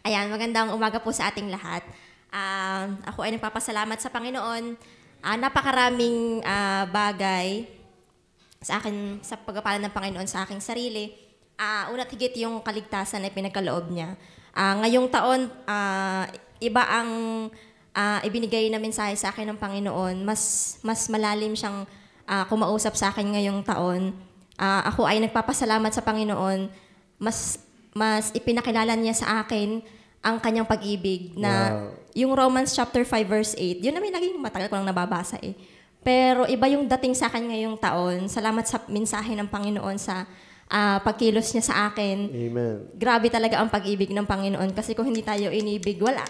Ayan, magandang umaga po sa ating lahat. Ako ay nagpapasalamat sa Panginoon. Napakaraming bagay sa akin, sa pagpapala ng Panginoon sa aking sarili. Una't higit yung kaligtasan na pinagkaloob niya. Ngayong taon, iba ang ibinigay na mensahe sa akin ng Panginoon. Mas malalim siyang kumausap sa akin ngayong taon. Ako ay nagpapasalamat sa Panginoon. Mas ipinakilala niya sa akin ang kanyang pag-ibig na yung Romans chapter 5 verse 8. Yun namin naging matagal ko lang nababasa eh. Pero iba yung dating sa akin ngayong taon. Salamat sa mensahe ng Panginoon sa pagkilos niya sa akin. Amen. Grabe talaga ang pag-ibig ng Panginoon kasi kung hindi tayo inibig, wala.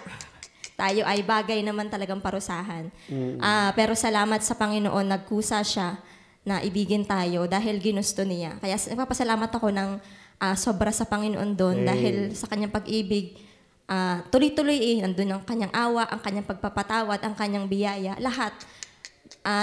Tayo ay bagay naman talagang parusahan. Pero salamat sa Panginoon, nagkusa siya na ibigin tayo dahil ginusto niya. Kaya nagpapasalamat ako ng sobra sa Panginoon doon dahil sa kanyang pag-ibig. Tuloy-tuloy nandun ang kanyang awa, ang kanyang pagpapatawad, ang kanyang biyaya, lahat.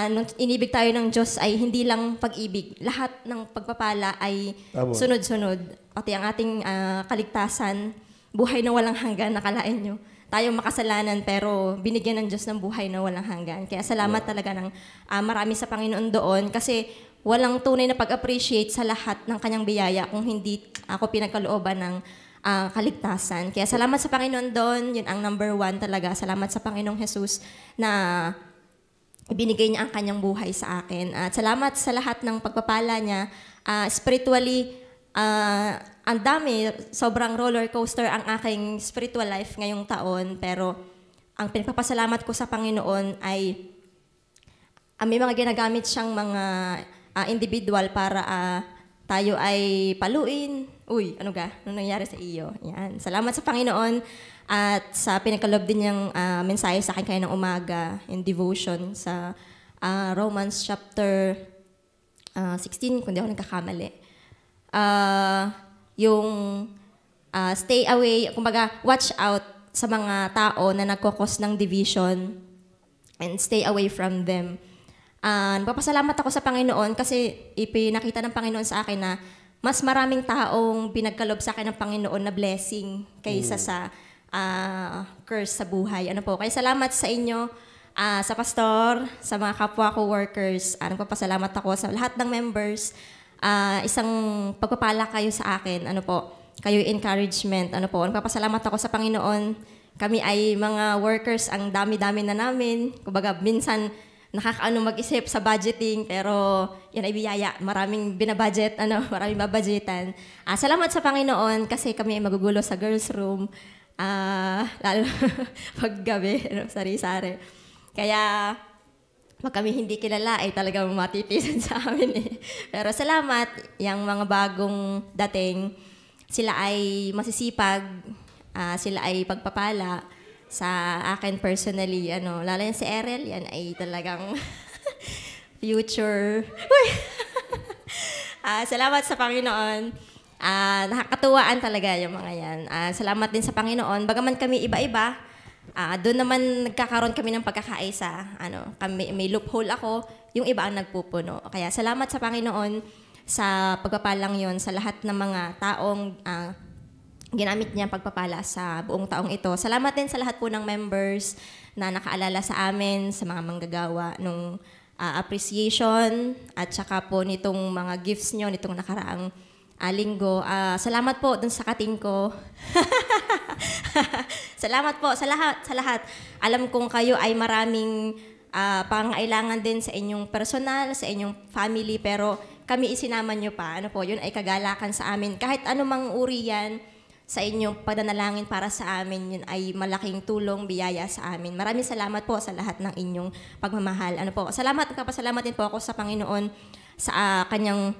Nung inibig tayo ng Diyos ay hindi lang pag-ibig. Lahat ng pagpapala ay sunod-sunod. Pati ang ating kaligtasan, buhay na walang hanggan, nakalain nyo. Tayo makasalanan pero binigyan ng Diyos ng buhay na walang hanggan. Kaya salamat talaga ng marami sa Panginoon doon kasi walang tunay na pag-appreciate sa lahat ng kanyang biyaya kung hindi ako pinagkalooban ng kaligtasan. Kaya salamat sa Panginoon doon. Yun ang number 1 talaga. Salamat sa Panginoong Jesus na ibinigay niya ang kanyang buhay sa akin. At salamat sa lahat ng pagpapala niya. Spiritually, ang dami, sobrang roller coaster ang aking spiritual life ngayong taon. Pero ang pinagpapasalamat ko sa Panginoon ay may mga ginagamit siyang mga individual para tayo ay paluin. Uy, ano ga? Ano nangyari sa iyo? Yan. Salamat sa Panginoon at sa pinagkaloob din niyang mensahe sa akin kayo ng umaga in devotion sa Romans chapter 16, kung di ako nagkakamali. Yung stay away, kumbaga watch out sa mga tao na nagkokos ng division and stay away from them. Nagpapasalamat ako sa Panginoon kasi ipinakita ng Panginoon sa akin na mas maraming taong pinagkalob sa akin ng Panginoon na blessing kaysa sa curse sa buhay. Kaya salamat sa inyo, sa pastor, sa mga kapwa ko workers. Nagpapasalamat ako sa lahat ng members. Isang pagpapala kayo sa akin. Kayo encouragement. Nagpapasalamat ako sa Panginoon. Kami ay mga workers, ang dami-dami na namin. Kumbaga, minsan nakakaano mag-isip sa budgeting, pero yan ay biyaya. Maraming binabudget, maraming babudgetan. Salamat sa Panginoon kasi kami ay magugulo sa girls' room. Lalo paggabi, sari-sari. Kaya pag kami hindi kilala, ay talagang matitisan sa amin eh. Pero salamat, yung mga bagong dating, sila ay masisipag, sila ay pagpapala. Sa akin personally, lalo yan si Erel, yan ay talagang future. Salamat sa Panginoon. Nakakatuwaan talaga yung mga yan. Salamat din sa Panginoon. Bagaman kami iba-iba, doon naman nagkakaroon kami ng pagkakaisa. May loophole ako, yung iba ang nagpupuno. Kaya salamat sa Panginoon sa pagpapalang yon sa lahat ng mga taong ginamit niya pagpapala sa buong taong ito. Salamat din sa lahat po ng members na nakaalala sa amin, sa mga manggagawa nung appreciation at saka po nitong mga gifts nyo, nitong nakaraang linggo. Salamat po dun sa kating ko. Salamat po sa lahat. Alam kong kayo ay maraming pangailangan din sa inyong personal, sa inyong family, pero kami isinama nyo pa. Yun ay kagalakan sa amin. Kahit anumang uri yan, sa inyong pagdanalangin para sa amin, yun ay malaking tulong, biyaya sa amin. Maraming salamat po sa lahat ng inyong pagmamahal. Salamat, nagpapasalamat din po ako sa Panginoon sa kanyang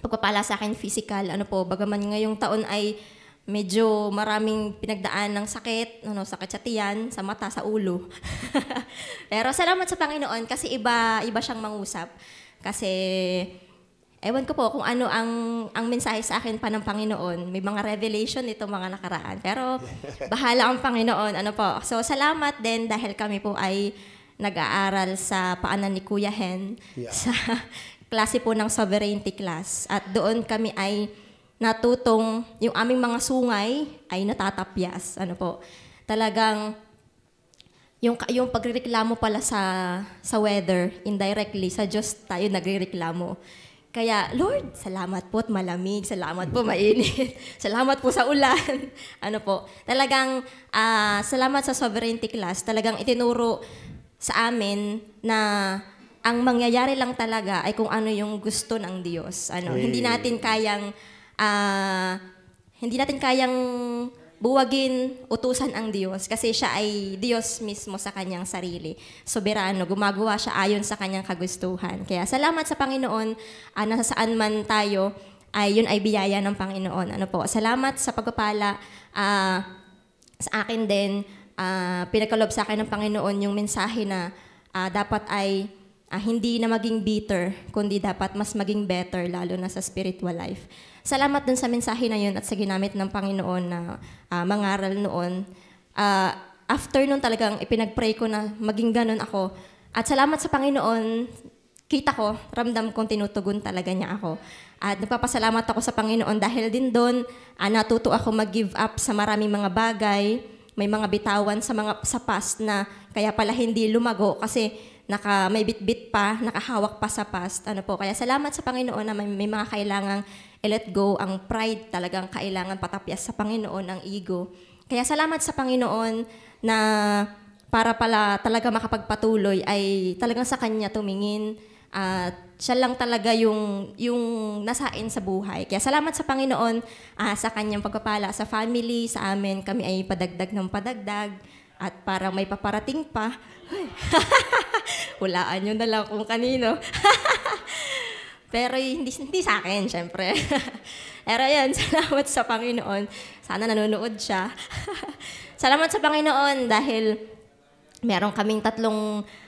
pagpapala sa akin physical. Bagaman ngayong taon ay medyo maraming pinagdaan ng sakit, sakit sa tiyan, sa mata, sa ulo. Pero salamat sa Panginoon kasi iba siyang mangusap. Kasi ewan ko po kung ano ang mensahe sa akin pa ng Panginoon. May mga revelation nito mga nakaraan. Pero bahala ang Panginoon. So salamat din dahil kami po ay nag-aaral sa paanan ni Kuya Hen sa klase po ng sovereignty class. At doon kami ay natutong yung aming mga sungay ay natatapyas. Ano po, talagang yung pagrereklamo pala sa weather, indirectly, sa Diyos tayo nagrereklamo. Kaya, Lord, salamat po at malamig, salamat po mainit, salamat po sa ulan. Ano po, talagang salamat sa sovereignty class, talagang itinuro sa amin na ang mangyayari lang talaga ay kung ano yung gusto ng Diyos. Hindi natin kayang buwagin, utusan ang Diyos kasi siya ay Diyos mismo sa kanyang sarili. Soberano, gumagawa siya ayon sa kanyang kagustuhan. Kaya salamat sa Panginoon, nasa saan man tayo, yun ay biyaya ng Panginoon. Ano po, salamat sa pagpapala sa akin din, pinagkaloob sa akin ng Panginoon yung mensahe na dapat ay hindi na maging bitter, kundi dapat mas maging better, lalo na sa spiritual life. Salamat dun sa mensahe na yun at sa ginamit ng Panginoon na mangaral noon. After nun talagang ipinag-pray ko na maging ganun ako. At salamat sa Panginoon, kita ko, ramdam kong tinutugon talaga niya ako. At nagpapasalamat ako sa Panginoon dahil din doon, natuto ako mag-give up sa maraming mga bagay, may mga bitawan sa past na kaya pala hindi lumago kasi may bit-bit pa, nakahawak pa sa past. Ano po, kaya salamat sa Panginoon na may mga kailangang i-let go. Ang pride talagang kailangan patapyas sa Panginoon, ang ego. Kaya salamat sa Panginoon na para pala talaga makapagpatuloy ay talagang sa Kanya tumingin. Siya lang talaga yung nasain sa buhay. Kaya salamat sa Panginoon sa Kanyang pagpapala sa family, sa amin. Kami ay padagdag ng padagdag at parang may paparating pa. Hulaan nyo na lang kung kanino. Pero hindi sa akin, syempre. Pero yan, salamat sa Panginoon. Sana nanonood siya. Salamat sa Panginoon dahil meron kaming 3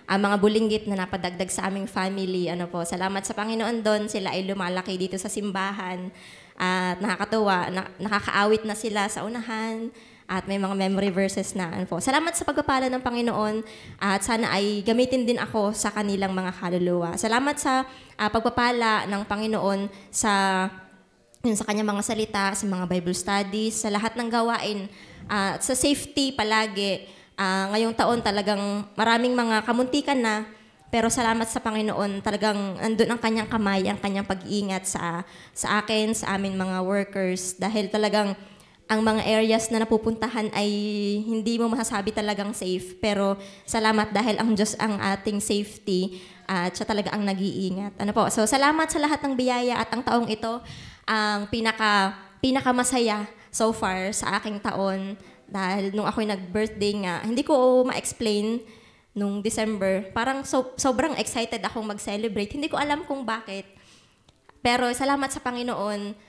mga bulinggit na napadagdag sa aming family. Ano po, salamat sa Panginoon doon. Sila ay lumalaki dito sa simbahan. At nakakatuwa, nakakaawit na sila sa unahan. At may mga memory verses na. Ano po. Salamat sa pagpapala ng Panginoon at sana ay gamitin din ako sa kanilang mga kaluluwa. Salamat sa pagpapala ng Panginoon sa kanyang mga salita, sa mga Bible studies, sa lahat ng gawain, sa safety palagi. Ngayong taon talagang maraming mga kamuntikan na, pero salamat sa Panginoon, talagang andun ang kanyang kamay, ang kanyang pag-iingat sa akin, sa amin mga workers, dahil talagang ang mga areas na napupuntahan ay hindi mo masasabi talagang safe. Pero salamat dahil ang Diyos ang ating safety at siya talaga ang nag-iingat. Ano po? So salamat sa lahat ng biyaya at ang taong ito ang pinakamasaya so far sa aking taon. Dahil nung ako'y nag-birthday nga, hindi ko ma-explain nung December. Parang sobrang excited akong mag-celebrate. Hindi ko alam kung bakit. Pero salamat sa Panginoon,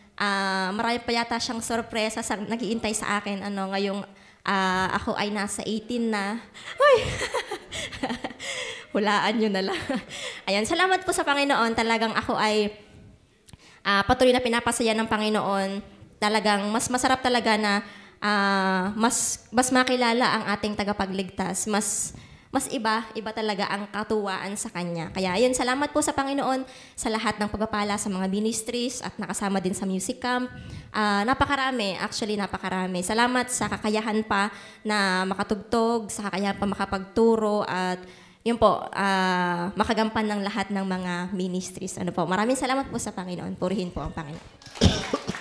marami pa yata siyang sorpresa nag-iintay sa akin. Ngayong ako ay nasa 18 na. Uy! Hulaan nyo na lang. Ayan, salamat po sa Panginoon. Talagang ako ay patuloy na pinapasaya ng Panginoon. Talagang mas masarap talaga na mas makilala ang ating tagapagligtas. Mas iba talaga ang katuwaan sa Kanya. Kaya ayun, salamat po sa Panginoon sa lahat ng pagpapala sa mga ministries at nakasama din sa music camp. Napakarami. Salamat sa kakayahan pa na makatugtog, sa kakayahan pa makapagturo at yun po, makagampan ng lahat ng mga ministries. Maraming salamat po sa Panginoon. Purihin po ang Panginoon.